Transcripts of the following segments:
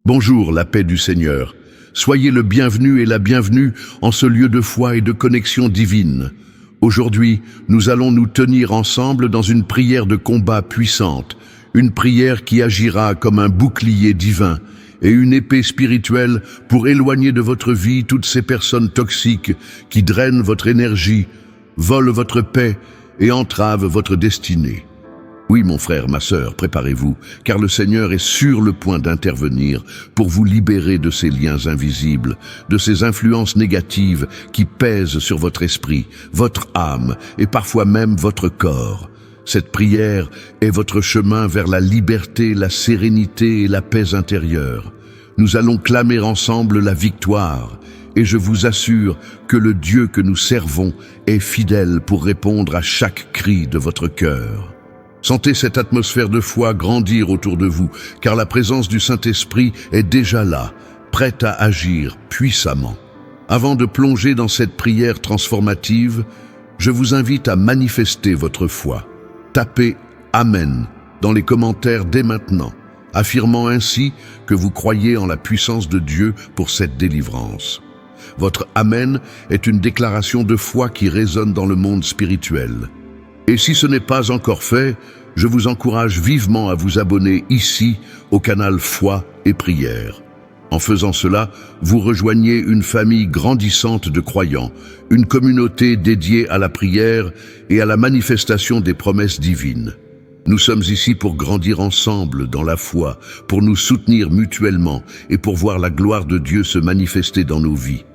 Bonjour, la paix du Seigneur. Soyez le bienvenu et la bienvenue en ce lieu de foi et de connexion divine. Aujourd'hui, nous allons nous tenir ensemble dans une prière de combat puissante, une prière qui agira comme un bouclier divin et une épée spirituelle pour éloigner de votre vie toutes ces personnes toxiques qui drainent votre énergie, volent votre paix et entravent votre destinée. Oui, mon frère, ma sœur, préparez-vous, car le Seigneur est sur le point d'intervenir pour vous libérer de ces liens invisibles, de ces influences négatives qui pèsent sur votre esprit, votre âme et parfois même votre corps. Cette prière est votre chemin vers la liberté, la sérénité et la paix intérieure. Nous allons clamer ensemble la victoire, et je vous assure que le Dieu que nous servons est fidèle pour répondre à chaque cri de votre cœur. Sentez cette atmosphère de foi grandir autour de vous, car la présence du Saint-Esprit est déjà là, prête à agir puissamment. Avant de plonger dans cette prière transformative, je vous invite à manifester votre foi. Tapez « Amen » dans les commentaires dès maintenant, affirmant ainsi que vous croyez en la puissance de Dieu pour cette délivrance. Votre « Amen » est une déclaration de foi qui résonne dans le monde spirituel. Et si ce n'est pas encore fait, je vous encourage vivement à vous abonner ici au canal Foi et Prière. En faisant cela, vous rejoignez une famille grandissante de croyants, une communauté dédiée à la prière et à la manifestation des promesses divines. Nous sommes ici pour grandir ensemble dans la foi, pour nous soutenir mutuellement et pour voir la gloire de Dieu se manifester dans nos vies.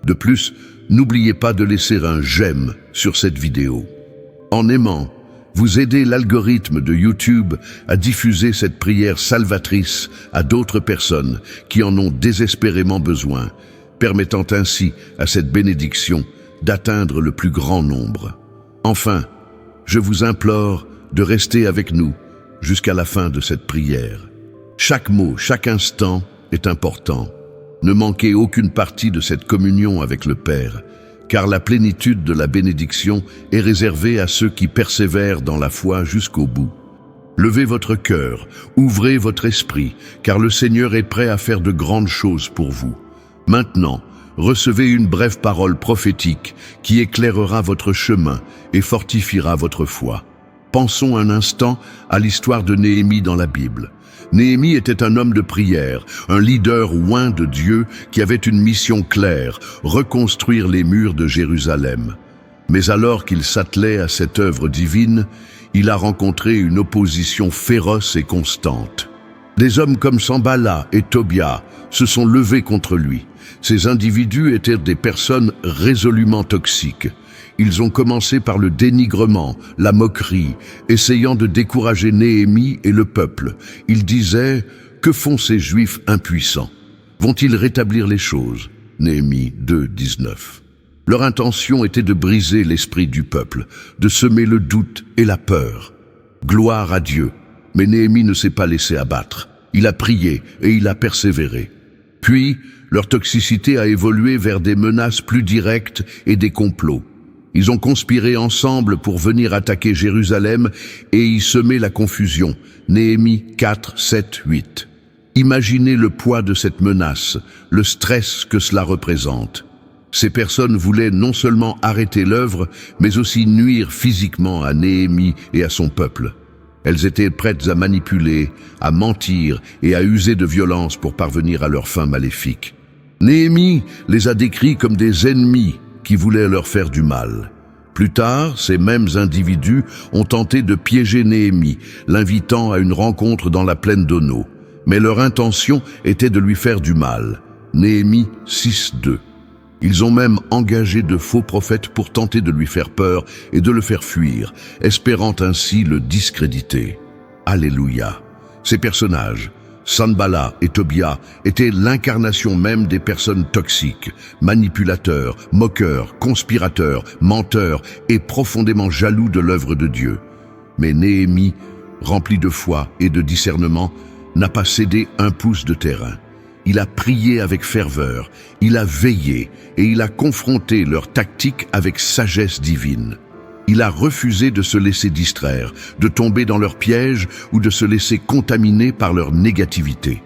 De plus, n'oubliez pas de laisser un j'aime sur cette vidéo. En aimant, vous aidez l'algorithme de YouTube à diffuser cette prière salvatrice à d'autres personnes qui en ont désespérément besoin, permettant ainsi à cette bénédiction d'atteindre le plus grand nombre. Enfin, je vous implore de rester avec nous jusqu'à la fin de cette prière. Chaque mot, chaque instant est important. Ne manquez aucune partie de cette communion avec le Père, car la plénitude de la bénédiction est réservée à ceux qui persévèrent dans la foi jusqu'au bout. Levez votre cœur, ouvrez votre esprit, car le Seigneur est prêt à faire de grandes choses pour vous. Maintenant, recevez une brève parole prophétique qui éclairera votre chemin et fortifiera votre foi. Pensons un instant à l'histoire de Néhémie dans la Bible. Néhémie était un homme de prière, un leader oint de Dieu qui avait une mission claire, reconstruire les murs de Jérusalem. Mais alors qu'il s'attelait à cette œuvre divine, il a rencontré une opposition féroce et constante. Des hommes comme Sanballat et Tobia se sont levés contre lui. Ces individus étaient des personnes résolument toxiques. Ils ont commencé par le dénigrement, la moquerie, essayant de décourager Néhémie et le peuple. Ils disaient « Que font ces Juifs impuissants? Vont-ils rétablir les choses ?» Néhémie 2, 19. Leur intention était de briser l'esprit du peuple, de semer le doute et la peur. Gloire à Dieu, mais Néhémie ne s'est pas laissé abattre. Il a prié et il a persévéré. Puis, leur toxicité a évolué vers des menaces plus directes et des complots. Ils ont conspiré ensemble pour venir attaquer Jérusalem et y semer la confusion. Néhémie 4, 7, 8. Imaginez le poids de cette menace, le stress que cela représente. Ces personnes voulaient non seulement arrêter l'œuvre, mais aussi nuire physiquement à Néhémie et à son peuple. Elles étaient prêtes à manipuler, à mentir et à user de violence pour parvenir à leur fin maléfique. Néhémie les a décrits comme des ennemis qui voulaient leur faire du mal. Plus tard, ces mêmes individus ont tenté de piéger Néhémie, l'invitant à une rencontre dans la plaine d'Ono. Mais leur intention était de lui faire du mal. Néhémie 6, 2. Ils ont même engagé de faux prophètes pour tenter de lui faire peur et de le faire fuir, espérant ainsi le discréditer. Alléluia. Ces personnages, Sanballat et Tobia, étaient l'incarnation même des personnes toxiques, manipulateurs, moqueurs, conspirateurs, menteurs et profondément jaloux de l'œuvre de Dieu. Mais Néhémie, rempli de foi et de discernement, n'a pas cédé un pouce de terrain. Il a prié avec ferveur, il a veillé et il a confronté leurs tactiques avec sagesse divine. Il a refusé de se laisser distraire, de tomber dans leur piège ou de se laisser contaminer par leur négativité.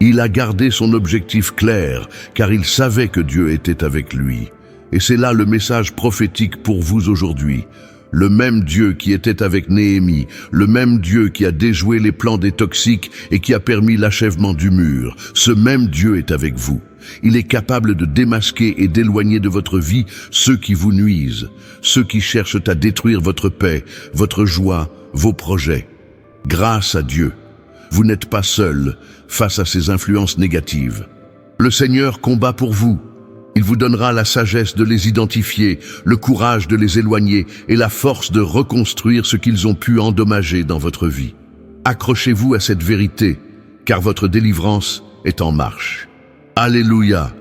Il a gardé son objectif clair, car il savait que Dieu était avec lui. Et c'est là le message prophétique pour vous aujourd'hui. Le même Dieu qui était avec Néhémie, le même Dieu qui a déjoué les plans des toxiques et qui a permis l'achèvement du mur, ce même Dieu est avec vous. Il est capable de démasquer et d'éloigner de votre vie ceux qui vous nuisent, ceux qui cherchent à détruire votre paix, votre joie, vos projets. Grâce à Dieu, vous n'êtes pas seul face à ces influences négatives. Le Seigneur combat pour vous. Il vous donnera la sagesse de les identifier, le courage de les éloigner et la force de reconstruire ce qu'ils ont pu endommager dans votre vie. Accrochez-vous à cette vérité, car votre délivrance est en marche. Alléluia!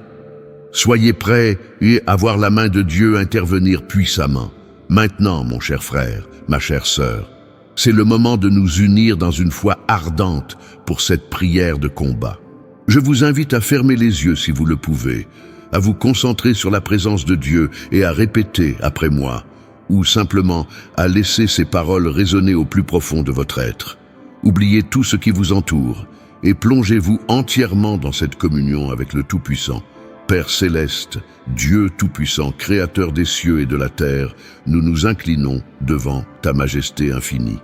Soyez prêts et à voir la main de Dieu intervenir puissamment. Maintenant, mon cher frère, ma chère sœur, c'est le moment de nous unir dans une foi ardente pour cette prière de combat. Je vous invite à fermer les yeux si vous le pouvez, à vous concentrer sur la présence de Dieu et à répéter après moi, ou simplement à laisser ces paroles résonner au plus profond de votre être. Oubliez tout ce qui vous entoure et plongez-vous entièrement dans cette communion avec le Tout-Puissant. Père céleste, Dieu Tout-Puissant, Créateur des cieux et de la terre, nous nous inclinons devant ta majesté infinie.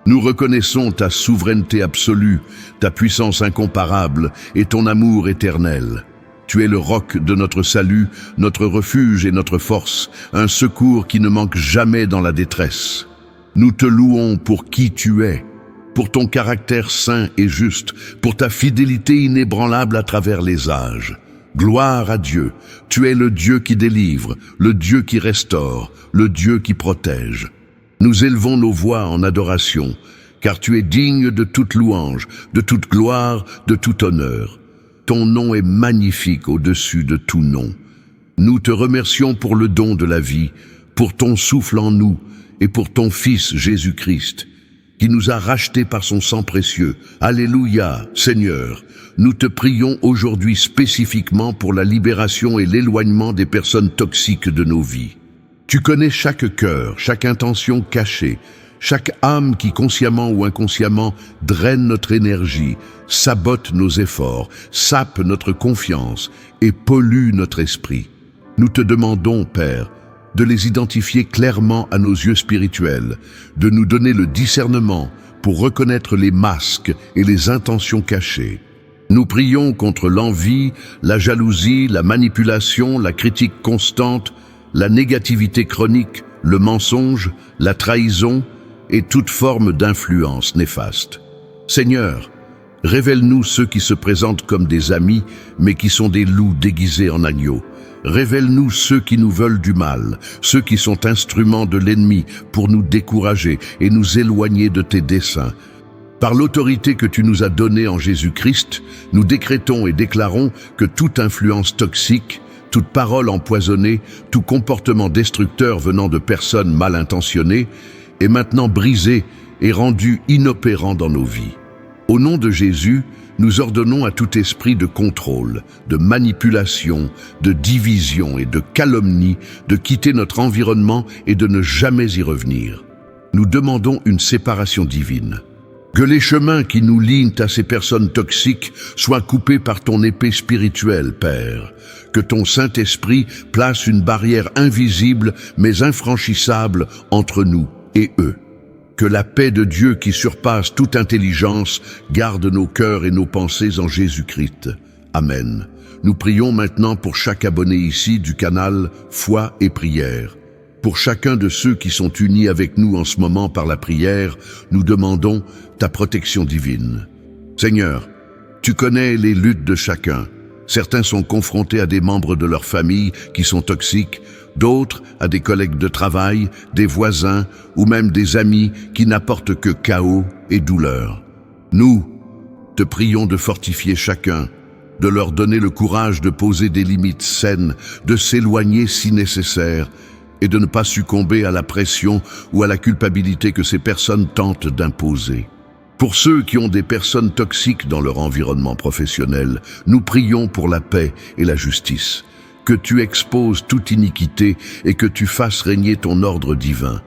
Nous reconnaissons ta souveraineté absolue, ta puissance incomparable et ton amour éternel. Tu es le roc de notre salut, notre refuge et notre force, un secours qui ne manque jamais dans la détresse. Nous te louons pour qui tu es, pour ton caractère saint et juste, pour ta fidélité inébranlable à travers les âges. Gloire à Dieu, tu es le Dieu qui délivre, le Dieu qui restaure, le Dieu qui protège. Nous élevons nos voix en adoration, car tu es digne de toute louange, de toute gloire, de tout honneur. Ton nom est magnifique au-dessus de tout nom. Nous te remercions pour le don de la vie, pour ton souffle en nous et pour ton Fils Jésus-Christ, qui nous a rachetés par son sang précieux. Alléluia, Seigneur. Nous te prions aujourd'hui spécifiquement pour la libération et l'éloignement des personnes toxiques de nos vies. Tu connais chaque cœur, chaque intention cachée, chaque âme qui consciemment ou inconsciemment draine notre énergie, sabote nos efforts, sape notre confiance et pollue notre esprit. Nous te demandons, Père, de les identifier clairement à nos yeux spirituels, de nous donner le discernement pour reconnaître les masques et les intentions cachées. Nous prions contre l'envie, la jalousie, la manipulation, la critique constante, la négativité chronique, le mensonge, la trahison et toute forme d'influence néfaste. Seigneur, révèle-nous ceux qui se présentent comme des amis, mais qui sont des loups déguisés en agneaux. Révèle-nous ceux qui nous veulent du mal, ceux qui sont instruments de l'ennemi pour nous décourager et nous éloigner de tes desseins. Par l'autorité que tu nous as donnée en Jésus-Christ, nous décrétons et déclarons que toute influence toxique, toute parole empoisonnée, tout comportement destructeur venant de personnes mal intentionnées est maintenant brisé et rendu inopérant dans nos vies. Au nom de Jésus, nous ordonnons à tout esprit de contrôle, de manipulation, de division et de calomnie de quitter notre environnement et de ne jamais y revenir. Nous demandons une séparation divine. Que les chemins qui nous lient à ces personnes toxiques soient coupés par ton épée spirituelle, Père. Que ton Saint-Esprit place une barrière invisible mais infranchissable entre nous et eux. Que la paix de Dieu qui surpasse toute intelligence garde nos cœurs et nos pensées en Jésus-Christ. Amen. Nous prions maintenant pour chaque abonné ici du canal Foi et Prière. Pour chacun de ceux qui sont unis avec nous en ce moment par la prière, nous demandons ta protection divine. Seigneur, tu connais les luttes de chacun. Certains sont confrontés à des membres de leur famille qui sont toxiques, d'autres à des collègues de travail, des voisins ou même des amis qui n'apportent que chaos et douleur. Nous te prions de fortifier chacun, de leur donner le courage de poser des limites saines, de s'éloigner si nécessaire et de ne pas succomber à la pression ou à la culpabilité que ces personnes tentent d'imposer. Pour ceux qui ont des personnes toxiques dans leur environnement professionnel, nous prions pour la paix et la justice. Que tu exposes toute iniquité et que tu fasses régner ton ordre divin.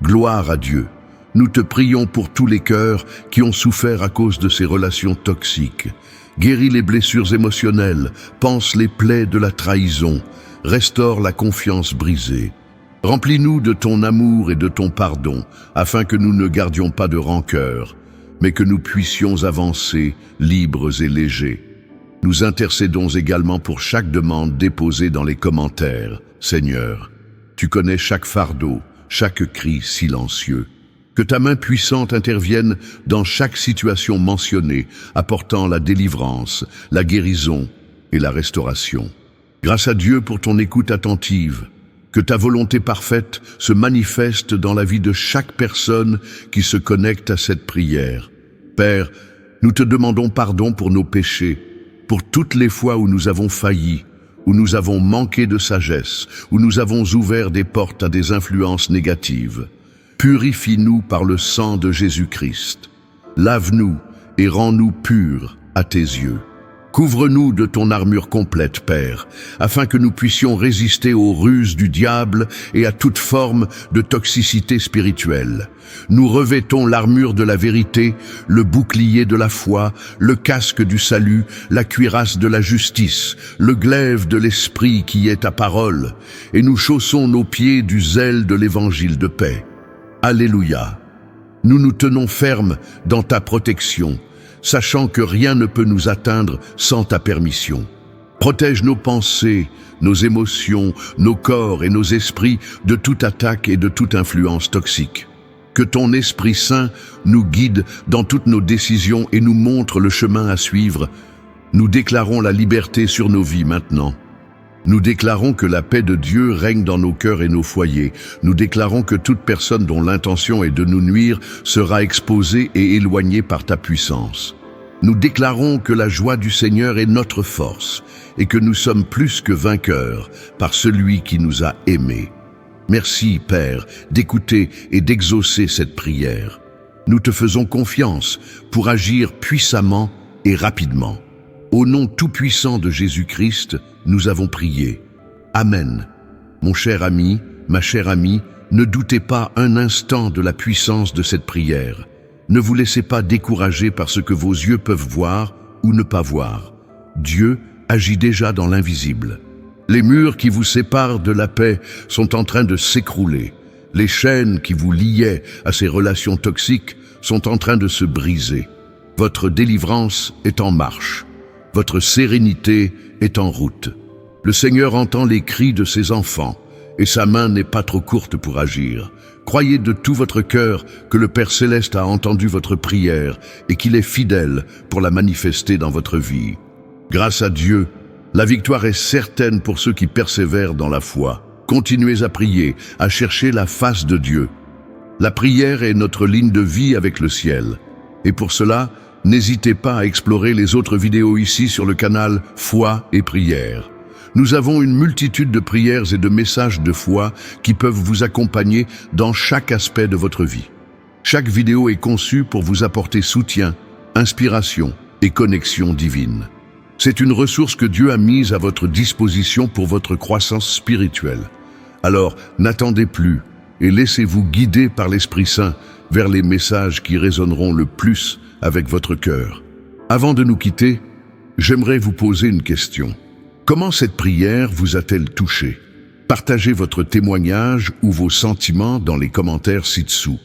Gloire à Dieu. Nous te prions pour tous les cœurs qui ont souffert à cause de ces relations toxiques. Guéris les blessures émotionnelles, panse les plaies de la trahison, restaure la confiance brisée. Remplis-nous de ton amour et de ton pardon, afin que nous ne gardions pas de rancœur, mais que nous puissions avancer libres et légers. Nous intercédons également pour chaque demande déposée dans les commentaires. Seigneur, tu connais chaque fardeau, chaque cri silencieux. Que ta main puissante intervienne dans chaque situation mentionnée, apportant la délivrance, la guérison et la restauration. Grâce à Dieu pour ton écoute attentive, que ta volonté parfaite se manifeste dans la vie de chaque personne qui se connecte à cette prière. Père, nous te demandons pardon pour nos péchés, pour toutes les fois où nous avons failli, où nous avons manqué de sagesse, où nous avons ouvert des portes à des influences négatives. Purifie-nous par le sang de Jésus-Christ. Lave-nous et rends-nous purs à tes yeux. Couvre-nous de ton armure complète, Père, afin que nous puissions résister aux ruses du diable et à toute forme de toxicité spirituelle. Nous revêtons l'armure de la vérité, le bouclier de la foi, le casque du salut, la cuirasse de la justice, le glaive de l'esprit qui est ta parole, et nous chaussons nos pieds du zèle de l'évangile de paix. Alléluia. Nous nous tenons fermes dans ta protection, sachant que rien ne peut nous atteindre sans ta permission. Protège nos pensées, nos émotions, nos corps et nos esprits de toute attaque et de toute influence toxique. Que ton Esprit Saint nous guide dans toutes nos décisions et nous montre le chemin à suivre. Nous déclarons la liberté sur nos vies maintenant. Nous déclarons que la paix de Dieu règne dans nos cœurs et nos foyers. Nous déclarons que toute personne dont l'intention est de nous nuire sera exposée et éloignée par ta puissance. Nous déclarons que la joie du Seigneur est notre force et que nous sommes plus que vainqueurs par celui qui nous a aimés. Merci, Père, d'écouter et d'exaucer cette prière. Nous te faisons confiance pour agir puissamment et rapidement. Au nom tout-puissant de Jésus-Christ, nous avons prié. Amen. Mon cher ami, ma chère amie, ne doutez pas un instant de la puissance de cette prière. Ne vous laissez pas décourager par ce que vos yeux peuvent voir ou ne pas voir. Dieu agit déjà dans l'invisible. Les murs qui vous séparent de la paix sont en train de s'écrouler. Les chaînes qui vous liaient à ces relations toxiques sont en train de se briser. Votre délivrance est en marche. Votre sérénité est en route. Le Seigneur entend les cris de ses enfants, et sa main n'est pas trop courte pour agir. Croyez de tout votre cœur que le Père Céleste a entendu votre prière et qu'il est fidèle pour la manifester dans votre vie. Grâce à Dieu, la victoire est certaine pour ceux qui persévèrent dans la foi. Continuez à prier, à chercher la face de Dieu. La prière est notre ligne de vie avec le ciel. Et pour cela, n'hésitez pas à explorer les autres vidéos ici sur le canal Foi et Prière. Nous avons une multitude de prières et de messages de foi qui peuvent vous accompagner dans chaque aspect de votre vie. Chaque vidéo est conçue pour vous apporter soutien, inspiration et connexion divine. C'est une ressource que Dieu a mise à votre disposition pour votre croissance spirituelle. Alors, n'attendez plus et laissez-vous guider par l'Esprit Saint vers les messages qui résonneront le plus avec votre cœur. Avant de nous quitter, j'aimerais vous poser une question. Comment cette prière vous a-t-elle touché? Partagez votre témoignage ou vos sentiments dans les commentaires ci-dessous.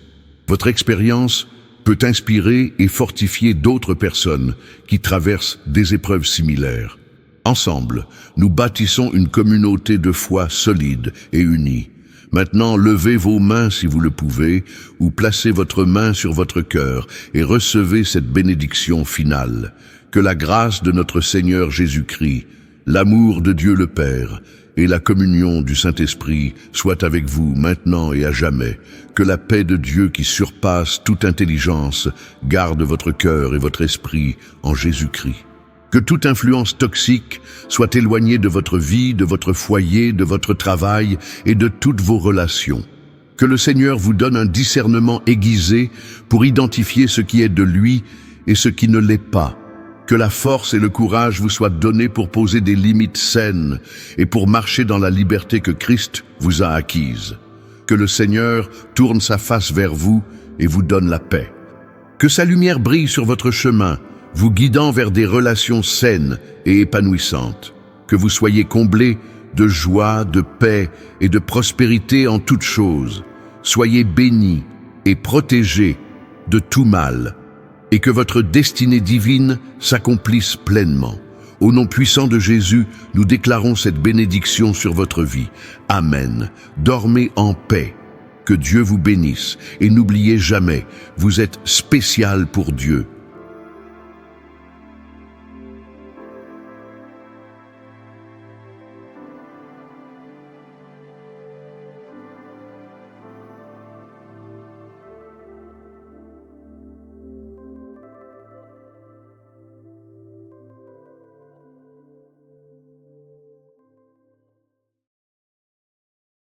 Votre expérience peut inspirer et fortifier d'autres personnes qui traversent des épreuves similaires. Ensemble, nous bâtissons une communauté de foi solide et unie. Maintenant, levez vos mains si vous le pouvez, ou placez votre main sur votre cœur et recevez cette bénédiction finale. Que la grâce de notre Seigneur Jésus-Christ, l'amour de Dieu le Père et la communion du Saint-Esprit soient avec vous maintenant et à jamais. Que la paix de Dieu qui surpasse toute intelligence garde votre cœur et votre esprit en Jésus-Christ. Que toute influence toxique soit éloignée de votre vie, de votre foyer, de votre travail et de toutes vos relations. Que le Seigneur vous donne un discernement aiguisé pour identifier ce qui est de lui et ce qui ne l'est pas. Que la force et le courage vous soient donnés pour poser des limites saines et pour marcher dans la liberté que Christ vous a acquise. Que le Seigneur tourne sa face vers vous et vous donne la paix. Que sa lumière brille sur votre chemin, vous guidant vers des relations saines et épanouissantes. Que vous soyez comblés de joie, de paix et de prospérité en toutes choses. Soyez bénis et protégés de tout mal, et que votre destinée divine s'accomplisse pleinement. Au nom puissant de Jésus, nous déclarons cette bénédiction sur votre vie. Amen. Dormez en paix. Que Dieu vous bénisse. Et n'oubliez jamais, vous êtes spécial pour Dieu.